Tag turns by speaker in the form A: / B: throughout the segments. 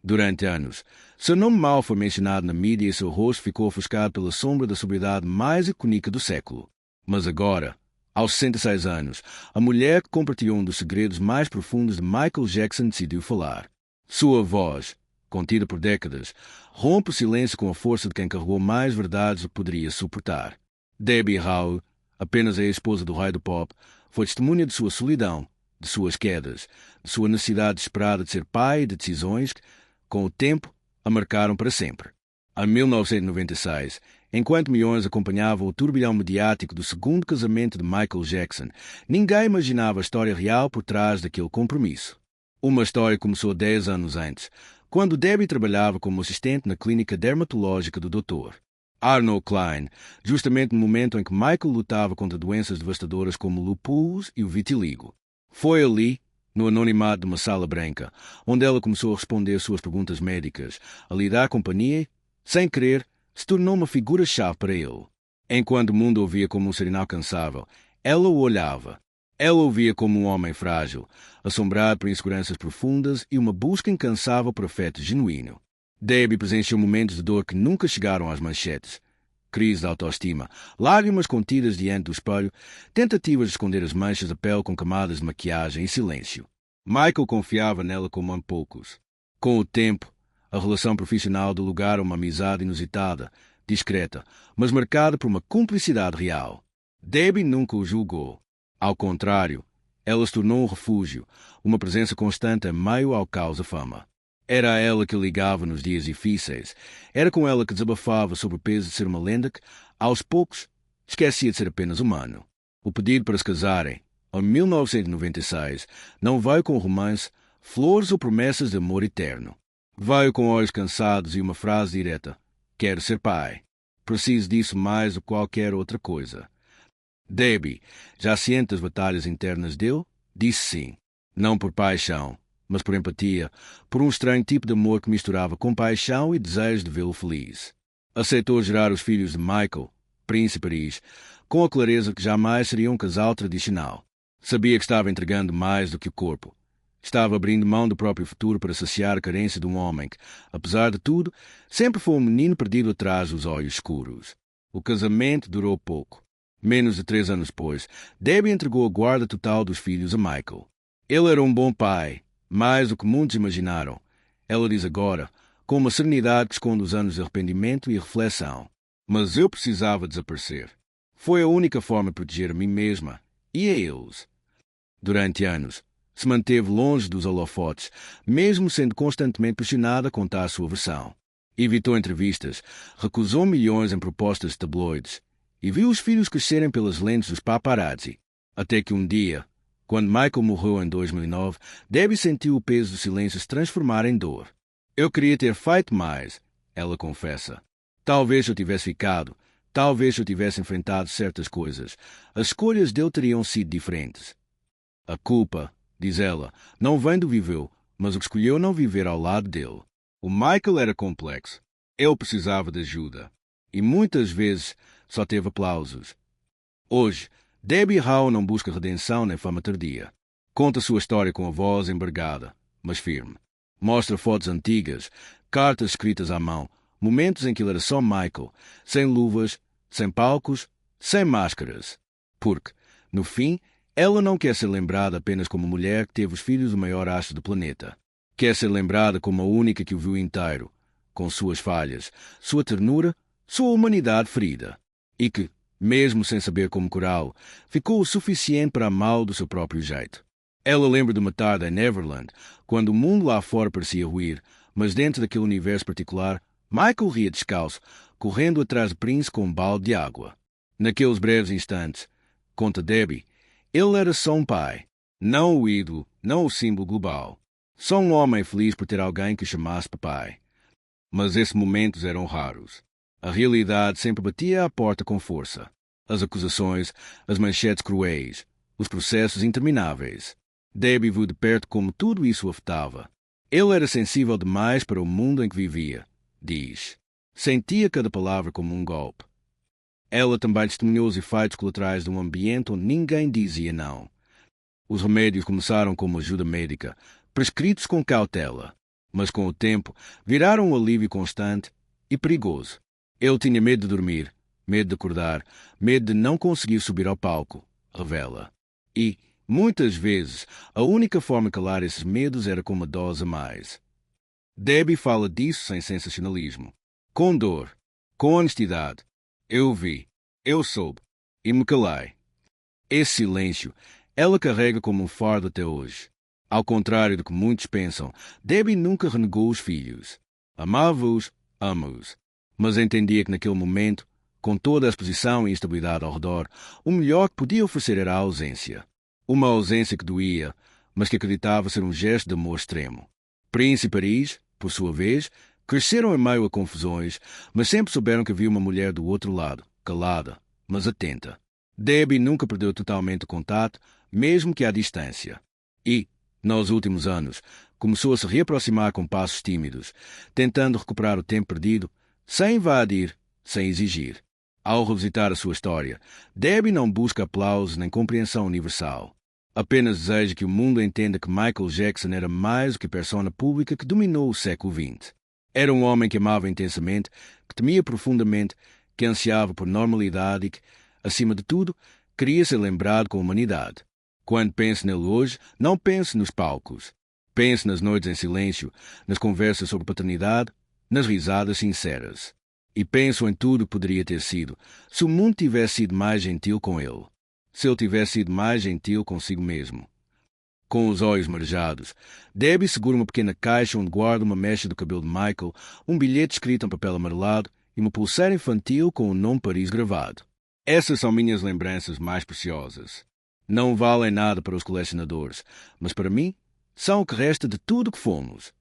A: Durante anos, seu nome mal foi mencionado na mídia e seu rosto ficou ofuscado pela sombra da sobriedade mais icônica do século. Mas agora, aos 66 anos, a mulher que compartilhou um dos segredos mais profundos de Michael Jackson decidiu falar. Sua voz, contida por décadas, rompe o silêncio com a força de quem carregou mais verdades do que poderia suportar. Debbie Howe, apenas a ex-esposa do rei do pop, foi testemunha de sua solidão, de suas quedas, de sua necessidade desesperada de ser pai e de decisões que, com o tempo, a marcaram para sempre. Em 1996, enquanto milhões acompanhavam o turbilhão mediático do segundo casamento de Michael Jackson, ninguém imaginava a história real por trás daquele compromisso. Uma história que começou 10 anos antes, quando Debbie trabalhava como assistente na clínica dermatológica do Dr. Arnold Klein, justamente no momento em que Michael lutava contra doenças devastadoras como o lupus e o vitiligo. Foi ali, no anonimato de uma sala branca, onde ela começou a responder suas perguntas médicas, a lhe dar companhia, sem querer, se tornou uma figura-chave para ele. Enquanto o mundo o via como um ser inalcançável, ela o olhava. Ela o via como um homem frágil, assombrado por inseguranças profundas e uma busca incansável por afeto genuíno. Debbie presenciou momentos de dor que nunca chegaram às manchetes. Crise de autoestima, lágrimas contidas diante do espelho, tentativas de esconder as manchas da pele com camadas de maquiagem e silêncio. Michael confiava nela como em poucos. Com o tempo, a relação profissional deu lugar a uma amizade inusitada, discreta, mas marcada por uma cumplicidade real. Debbie nunca o julgou. Ao contrário, ela se tornou um refúgio, uma presença constante em meio ao caos da fama. Era a ela que ligava nos dias difíceis. Era com ela que desabafava sobre o peso de ser uma lenda que, aos poucos, esquecia de ser apenas humano. O pedido para se casarem, em 1996, não veio com romance, flores ou promessas de amor eterno. Veio com olhos cansados e uma frase direta: quero ser pai. Preciso disso mais do que qualquer outra coisa. Debbie, já ciente das batalhas internas dele, disse sim. Não por paixão, mas por empatia, por um estranho tipo de amor que misturava compaixão e desejo de vê-lo feliz. Aceitou gerar os filhos de Michael, príncipe Paris, com a clareza que jamais seria um casal tradicional. Sabia que estava entregando mais do que o corpo. Estava abrindo mão do próprio futuro para saciar a carência de um homem que, apesar de tudo, sempre foi um menino perdido atrás dos olhos escuros. O casamento durou pouco. Menos de 3 anos depois, Debbie entregou a guarda total dos filhos a Michael. Ele era um bom pai, mais do que muitos imaginaram. Ela diz agora, com uma serenidade que esconde os anos de arrependimento e reflexão. Mas eu precisava desaparecer. Foi a única forma de proteger a mim mesma e a eles. Durante anos, se manteve longe dos holofotes, mesmo sendo constantemente pressionada a contar a sua versão. Evitou entrevistas, recusou milhões em propostas de tabloides e viu os filhos crescerem pelas lentes dos paparazzi. Até que um dia, quando Michael morreu em 2009, Debbie sentiu o peso do silêncio se transformar em dor. Eu queria ter feito mais, ela confessa. Talvez eu tivesse ficado, talvez eu tivesse enfrentado certas coisas. As escolhas dele teriam sido diferentes. A culpa, diz ela, não vem do viveu, mas o que escolheu não viver ao lado dele. O Michael era complexo. Ele precisava de ajuda. E muitas vezes só teve aplausos. Hoje, Debbie Howe não busca redenção nem fama tardia. Conta sua história com a voz embargada, mas firme. Mostra fotos antigas, cartas escritas à mão, momentos em que ele era só Michael, sem luvas, sem palcos, sem máscaras. Porque, no fim, ela não quer ser lembrada apenas como a mulher que teve os filhos do maior astro do planeta. Quer ser lembrada como a única que o viu inteiro, com suas falhas, sua ternura, sua humanidade ferida. E que, mesmo sem saber como curá-lo, ficou o suficiente para amá-lo do seu próprio jeito. Ela lembra de uma tarde em Neverland, quando o mundo lá fora parecia ruir, mas dentro daquele universo particular, Michael ria descalço, correndo atrás do príncipe com um balde de água. Naqueles breves instantes, conta Debbie, ele era só um pai, não o ídolo, não o símbolo global. Só um homem feliz por ter alguém que o chamasse papai. Mas esses momentos eram raros. A realidade sempre batia à porta com força. As acusações, as manchetes cruéis, os processos intermináveis. Debbie viu de perto como tudo isso o afetava. Ele era sensível demais para o mundo em que vivia, diz. Sentia cada palavra como um golpe. Ela também testemunhou os efeitos colaterais de um ambiente onde ninguém dizia não. Os remédios começaram como ajuda médica, prescritos com cautela. mas com o tempo viraram um alívio constante e perigoso. Ele tinha medo de dormir, medo de acordar, medo de não conseguir subir ao palco, revela. E, muitas vezes, a única forma de calar esses medos era com uma dose a mais. Debbie fala disso sem sensacionalismo. Com dor, com honestidade. Eu vi, eu soube, e me calei. Esse silêncio ela carrega como um fardo até hoje. Ao contrário do que muitos pensam, Debbie nunca renegou os filhos. Amava-os, ama-os. Mas entendia que naquele momento, com toda a exposição e instabilidade ao redor, o melhor que podia oferecer era a ausência. Uma ausência que doía, mas que acreditava ser um gesto de amor extremo. Prince e Paris, por sua vez, cresceram em meio a confusões, mas sempre souberam que havia uma mulher do outro lado, calada, mas atenta. Debbie nunca perdeu totalmente o contato, mesmo que à distância. E, nos últimos anos, começou a se reaproximar com passos tímidos, tentando recuperar o tempo perdido, sem invadir, sem exigir. Ao revisitar a sua história, Debbie não busca aplauso nem compreensão universal. Apenas deseja que o mundo entenda que Michael Jackson era mais do que a persona pública que dominou o século XX. Era um homem que amava intensamente, que temia profundamente, que ansiava por normalidade e que, acima de tudo, queria ser lembrado com humanidade. Quando pense nele hoje, não pense nos palcos. Pense nas noites em silêncio, nas conversas sobre paternidade, nas risadas sinceras. E penso em tudo que poderia ter sido, se o mundo tivesse sido mais gentil com ele. Se ele tivesse sido mais gentil consigo mesmo. Com os olhos marejados, Debbie segura uma pequena caixa onde guarda uma mecha do cabelo de Michael, um bilhete escrito em papel amarelado e uma pulseira infantil com o nome Paris gravado. Essas são minhas lembranças mais preciosas. Não valem nada para os colecionadores, mas para mim, são o que resta de tudo que fomos.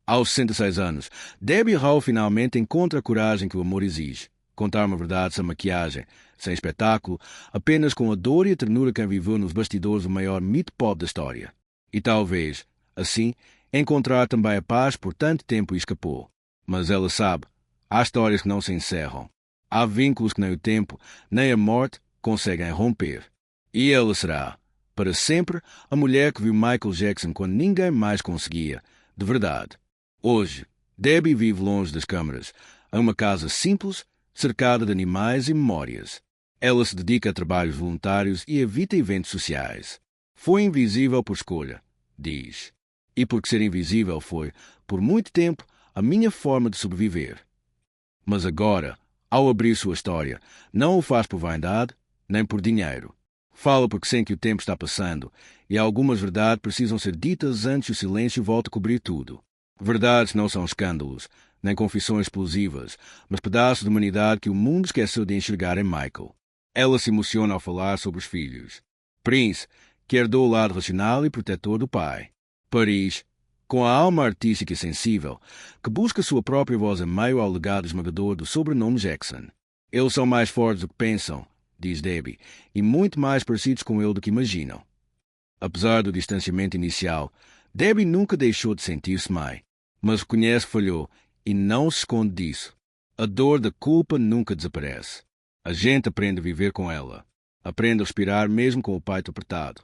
A: Aos 66 anos, Debbie Hall finalmente encontra a coragem que o amor exige. Contar uma verdade sem maquiagem, sem espetáculo, apenas com a dor e a ternura que viveu nos bastidores do maior mito pop da história. E talvez, assim, encontrar também a paz por tanto tempo escapou. Mas ela sabe, há histórias que não se encerram. Há vínculos que nem o tempo, nem a morte conseguem romper. E ela será, para sempre, a mulher que viu Michael Jackson quando ninguém mais conseguia, de verdade. Hoje, Debbie vive longe das câmaras, em uma casa simples, cercada de animais e memórias. Ela se dedica a trabalhos voluntários e evita eventos sociais. Foi invisível por escolha, diz. E porque ser invisível foi, por muito tempo, a minha forma de sobreviver. Mas agora, ao abrir sua história, não o faz por vaidade, nem por dinheiro. Fala porque sente que o tempo está passando e algumas verdades precisam ser ditas antes que o silêncio volte a cobrir tudo. Verdades não são escândalos, nem confissões explosivas, mas pedaços de humanidade que o mundo esqueceu de enxergar em Michael. Ela se emociona ao falar sobre os filhos. Prince, que herdou o lado racional e protetor do pai. Paris, com a alma artística e sensível, que busca sua própria voz em meio ao legado esmagador do sobrenome Jackson. Eles são mais fortes do que pensam, diz Debbie, e muito mais parecidos com ele do que imaginam. Apesar do distanciamento inicial, Debbie nunca deixou de sentir-se mãe, mas reconhece que falhou e não se esconde disso. A dor da culpa nunca desaparece. A gente aprende a viver com ela. Aprende a respirar mesmo com o peito apertado.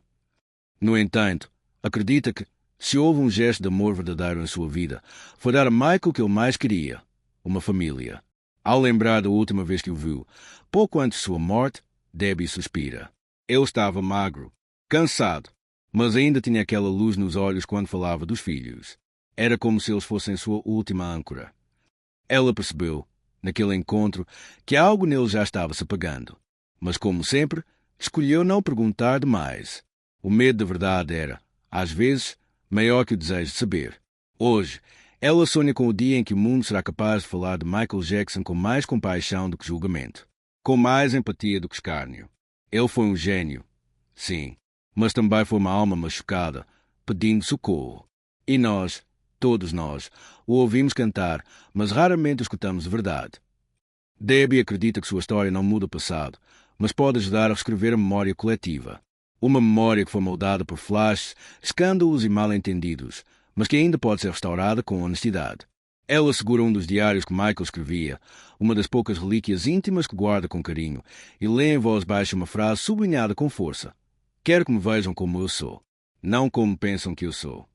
A: No entanto, acredita que, se houve um gesto de amor verdadeiro em sua vida, foi dar a Michael o que ele mais queria, uma família. Ao lembrar da última vez que o viu, pouco antes de sua morte, Debbie suspira. Ele estava magro, cansado, mas ainda tinha aquela luz nos olhos quando falava dos filhos. Era como se eles fossem sua última âncora. Ela percebeu, naquele encontro, que algo nele já estava se apagando. Mas, como sempre, escolheu não perguntar demais. O medo da verdade era, às vezes, maior que o desejo de saber. Hoje, ela sonha com o dia em que o mundo será capaz de falar de Michael Jackson com mais compaixão do que julgamento, com mais empatia do que escárnio. Ele foi um gênio, sim, mas também foi uma alma machucada, pedindo socorro. E nós, todos nós, o ouvimos cantar, mas raramente escutamos a verdade. Debbie acredita que sua história não muda o passado, mas pode ajudar a reescrever a memória coletiva. Uma memória que foi moldada por flashes, escândalos e mal-entendidos, mas que ainda pode ser restaurada com honestidade. Ela segura um dos diários que Michael escrevia, uma das poucas relíquias íntimas que guarda com carinho, e lê em voz baixa uma frase sublinhada com força. Quero que me vejam como eu sou, não como pensam que eu sou.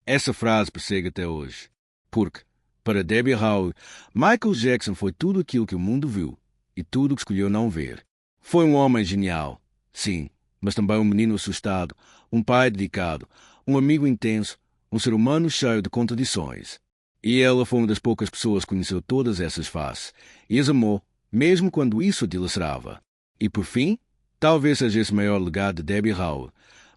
A: Essa frase persegue até hoje. Porque, para Debbie Howe, Michael Jackson foi tudo aquilo que o mundo viu e tudo o que escolheu não ver. Foi um homem genial, sim, mas também um menino assustado, um pai dedicado, um amigo intenso, um ser humano cheio de contradições. E ela foi uma das poucas pessoas que conheceu todas essas faces e as amou, mesmo quando isso a dilacerava. E por fim, talvez seja esse o maior legado de Debbie Howe,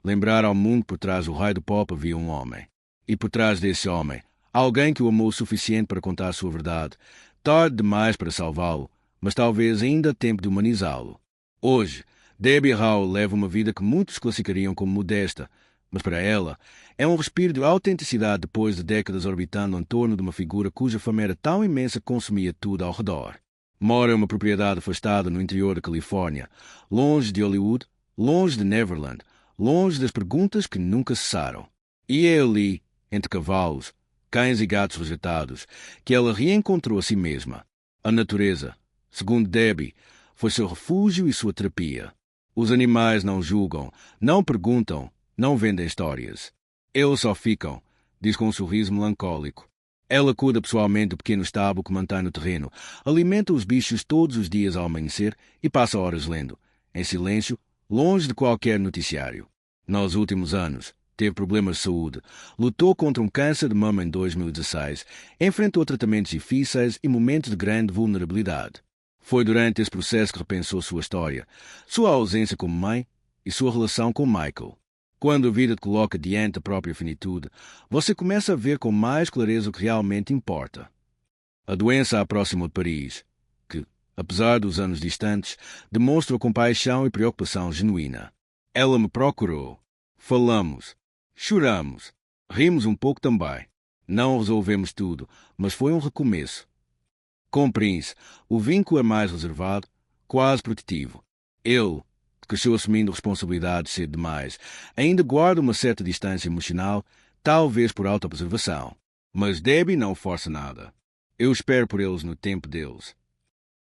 A: lembrar ao mundo por trás do raio do pop havia um homem. E por trás desse homem, alguém que o amou o suficiente para contar a sua verdade, tarde demais para salvá-lo, mas talvez ainda a tempo de humanizá-lo. Hoje, Debbie Howe leva uma vida que muitos classificariam como modesta, mas para ela é um respiro de autenticidade depois de décadas orbitando em torno de uma figura cuja fama era tão imensa que consumia tudo ao redor. Mora em uma propriedade afastada no interior da Califórnia, longe de Hollywood, longe de Neverland, longe das perguntas que nunca cessaram. E é ali, entre cavalos, cães e gatos rejeitados, que ela reencontrou a si mesma. A natureza, segundo Debbie, foi seu refúgio e sua terapia. Os animais não julgam, não perguntam, não vendem histórias. Eles só ficam, diz com um sorriso melancólico. Ela cuida pessoalmente do pequeno estábulo que mantém no terreno, alimenta os bichos todos os dias ao amanhecer e passa horas lendo, em silêncio, longe de qualquer noticiário. Nos últimos anos, teve problemas de saúde, lutou contra um câncer de mama em 2016, enfrentou tratamentos difíceis e momentos de grande vulnerabilidade. Foi durante esse processo que repensou sua história, sua ausência como mãe e sua relação com Michael. Quando a vida te coloca diante da própria finitude, você começa a ver com mais clareza o que realmente importa. A doença a aproximou de Paris, que, apesar dos anos distantes, demonstra compaixão e preocupação genuína. Ela me procurou. Falamos. Choramos. Rimos um pouco também. Não resolvemos tudo, mas foi um recomeço. Com Prince, o vínculo é mais reservado, quase protetivo. Ele, que cresceu assumindo responsabilidades cedo demais, ainda guarda uma certa distância emocional, talvez por autopreservação. Mas Debbie não força nada. Eu espero por eles no tempo deles.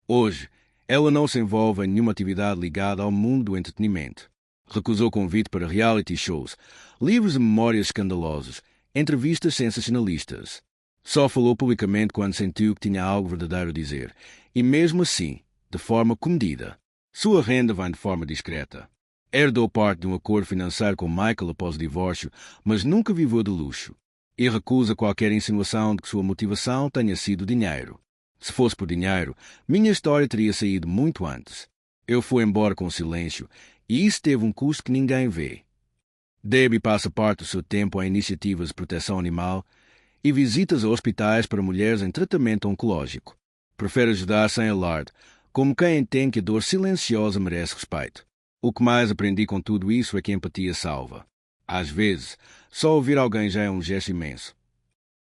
A: Hoje, ela não se envolve em nenhuma atividade ligada ao mundo do entretenimento. Recusou convite para reality shows, livros de memórias escandalosos, entrevistas sensacionalistas. Só falou publicamente quando sentiu que tinha algo verdadeiro a dizer, e mesmo assim, de forma comedida. Sua renda vem de forma discreta. Herdou parte de um acordo financeiro com Michael após o divórcio, mas nunca viveu de luxo. E recusa qualquer insinuação de que sua motivação tenha sido dinheiro. Se fosse por dinheiro, minha história teria saído muito antes. Eu fui embora com silêncio, e isso teve um custo que ninguém vê. Debbie passa parte do seu tempo a iniciativas de proteção animal e visitas a hospitais para mulheres em tratamento oncológico. Prefere ajudar sem alarde, como quem entende que a dor silenciosa merece respeito. O que mais aprendi com tudo isso é que a empatia salva. Às vezes, só ouvir alguém já é um gesto imenso.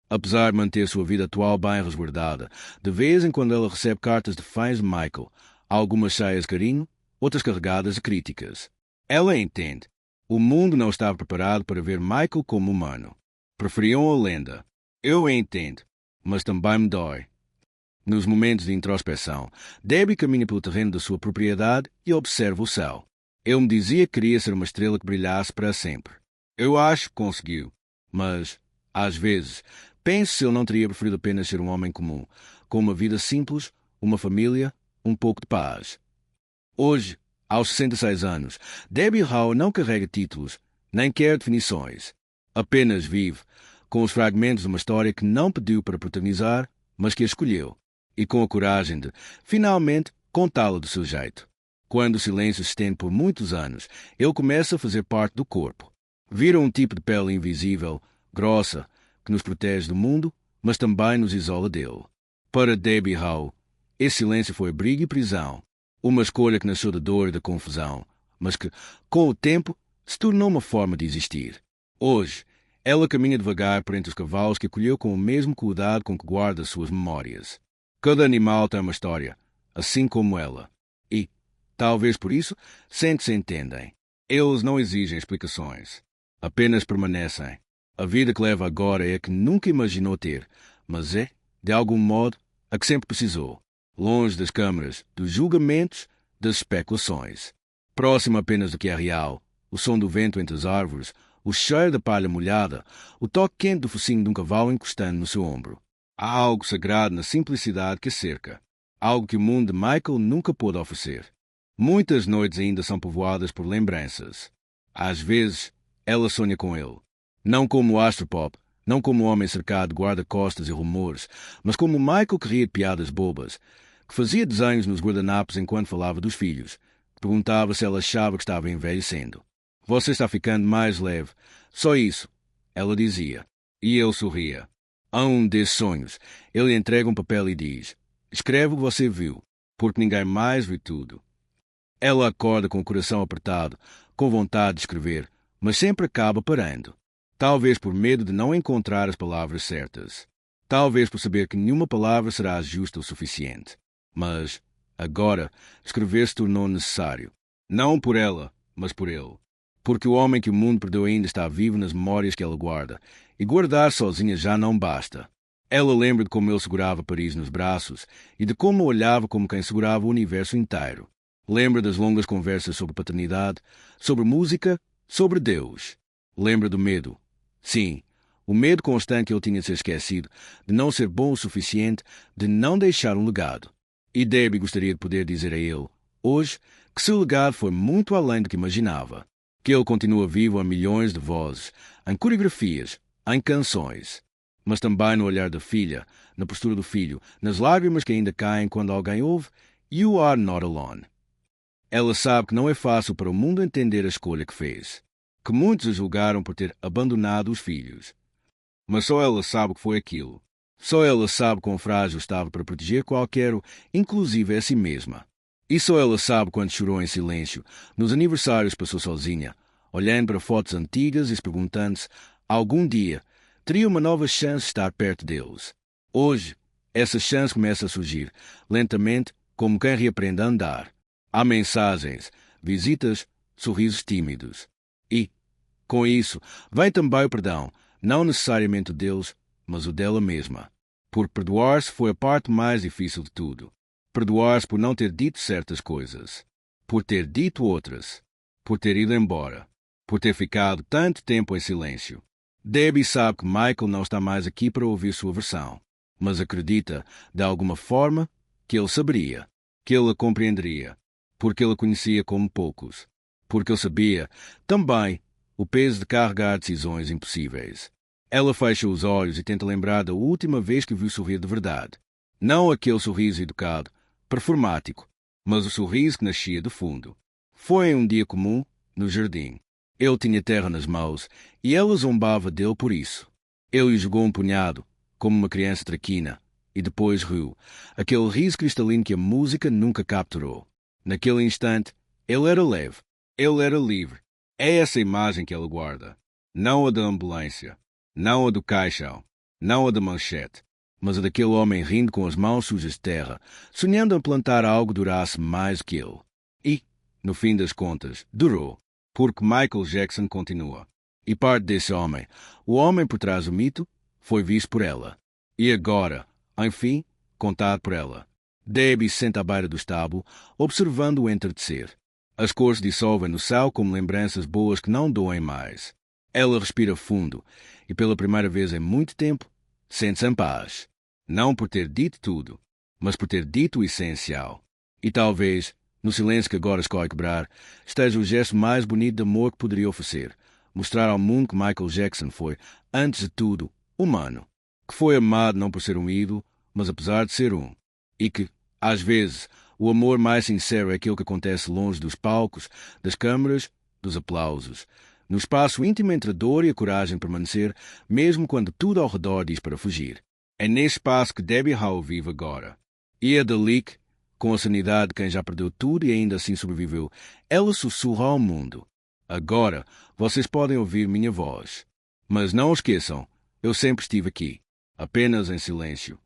A: Apesar de manter sua vida atual bem resguardada, de vez em quando ela recebe cartas de fãs de Michael, algumas cheias de carinho, outras carregadas de críticas. Ela entende. O mundo não estava preparado para ver Michael como humano. Preferiam a lenda. Eu a entendo, mas também me dói. Nos momentos de introspeção, Debbie caminha pelo terreno da sua propriedade e observa o céu. Eu me dizia que queria ser uma estrela que brilhasse para sempre. Eu acho que conseguiu, mas, às vezes, penso se ele não teria preferido apenas ser um homem comum, com uma vida simples, uma família, um pouco de paz. Hoje, aos 66 anos, Debbie Howe não carrega títulos, nem quer definições. Apenas vive, com os fragmentos de uma história que não pediu para protagonizar, mas que a escolheu, e com a coragem de, finalmente, contá-la do seu jeito. Quando o silêncio se estende por muitos anos, ele começa a fazer parte do corpo. Vira um tipo de pele invisível, grossa, que nos protege do mundo, mas também nos isola dele. Para Debbie Howe, esse silêncio foi abrigo e prisão, uma escolha que nasceu da dor e da confusão, mas que, com o tempo, se tornou uma forma de existir. Hoje, ela caminha devagar por entre os cavalos que acolheu com o mesmo cuidado com que guarda suas memórias. Cada animal tem uma história, assim como ela. E, talvez por isso, sente-se entendem. Eles não exigem explicações. Apenas permanecem. A vida que leva agora é a que nunca imaginou ter, mas é, de algum modo, a que sempre precisou. Longe das câmaras, dos julgamentos, das especulações. Próximo apenas do que é real, o som do vento entre as árvores, O cheiro da palha molhada, o toque quente do focinho de um cavalo encostando no seu ombro. Há algo sagrado na simplicidade que a cerca. Algo que o mundo de Michael nunca pôde oferecer. Muitas noites ainda são povoadas por lembranças. Às vezes, ela sonha com ele. Não como o astropop, não como o homem cercado de guarda-costas e rumores, mas como o Michael que ria de piadas bobas, que fazia desenhos nos guardanapos enquanto falava dos filhos. Perguntava se ela achava que estava envelhecendo. Você está ficando mais leve. Só isso, ela dizia. E ele sorria. A um desses sonhos, ele entrega um papel e diz: escreve o que você viu, porque ninguém mais viu tudo. Ela acorda com o coração apertado, com vontade de escrever, mas sempre acaba parando. Talvez por medo de não encontrar as palavras certas. Talvez por saber que nenhuma palavra será justa o suficiente. Mas, agora, escrever se tornou necessário. Não por ela, mas por ele. Porque o homem que o mundo perdeu ainda está vivo nas memórias que ela guarda, e guardar sozinha já não basta. Ela lembra de como ele segurava Paris nos braços e de como olhava como quem segurava o universo inteiro. Lembra das longas conversas sobre paternidade, sobre música, sobre Deus. Lembra do medo. Sim, o medo constante que ele tinha de ser esquecido, de não ser bom o suficiente, de não deixar um legado. E Debbie gostaria de poder dizer a ele, hoje, que seu legado foi muito além do que imaginava. Que ele continua vivo a milhões de vozes, em coreografias, em canções. Mas também no olhar da filha, na postura do filho, nas lágrimas que ainda caem quando alguém ouve You are not alone. Ela sabe que não é fácil para o mundo entender a escolha que fez, que muitos a julgaram por ter abandonado os filhos. Mas só ela sabe o que foi aquilo. Só ela sabe quão frágil estava para proteger qualquer, inclusive a si mesma. E só ela sabe quando chorou em silêncio, nos aniversários passou sozinha, olhando para fotos antigas e se perguntando se, algum dia, teria uma nova chance de estar perto deles. Hoje, essa chance começa a surgir, lentamente, como quem reaprende a andar. Há mensagens, visitas, sorrisos tímidos. E, com isso, vem também o perdão, não necessariamente o deles, mas o dela mesma. Por perdoar-se foi a parte mais difícil de tudo. Perdoar-se por não ter dito certas coisas, por ter dito outras, por ter ido embora, por ter ficado tanto tempo em silêncio. Debbie sabe que Michael não está mais aqui para ouvir sua versão, mas acredita, de alguma forma, que ele saberia, que ele a compreenderia, porque ele a conhecia como poucos, porque ele sabia, também, o peso de carregar decisões impossíveis. Ela fecha os olhos e tenta lembrar da última vez que o viu sorrir de verdade. Não aquele sorriso educado, performático, mas o sorriso que nascia do fundo. Foi em um dia comum, no jardim. Ele tinha terra nas mãos e ela zombava dele por isso. Ele lhe jogou um punhado, como uma criança traquina, e depois riu, aquele riso cristalino que a música nunca capturou. Naquele instante, ele era leve, ele era livre. É essa imagem que ele guarda. Não a da ambulância, não a do caixão, não a da manchete, mas a daquele homem rindo com as mãos sujas de terra, sonhando em plantar algo que durasse mais que ele. E, no fim das contas, durou, porque Michael Jackson continua. E parte desse homem, o homem por trás do mito, foi visto por ela. E agora, enfim, contado por ela. Debbie se senta à beira do estábulo, observando o entardecer. As cores dissolvem no céu como lembranças boas que não doem mais. Ela respira fundo e, pela primeira vez em muito tempo, sente-se em paz. Não por ter dito tudo, mas por ter dito o essencial. E talvez, no silêncio que agora escolhe quebrar, esteja o gesto mais bonito de amor que poderia oferecer. Mostrar ao mundo que Michael Jackson foi, antes de tudo, humano. Que foi amado não por ser um ídolo, mas apesar de ser um. E que, às vezes, o amor mais sincero é aquele que acontece longe dos palcos, das câmaras, dos aplausos. No espaço íntimo entre a dor e a coragem de permanecer, mesmo quando tudo ao redor diz para fugir. É nesse espaço que Debbie Howe vive agora. E a dali que, com a sanidade de quem já perdeu tudo e ainda assim sobreviveu, ela sussurra ao mundo. Agora, vocês podem ouvir minha voz. Mas não esqueçam, eu sempre estive aqui, apenas em silêncio.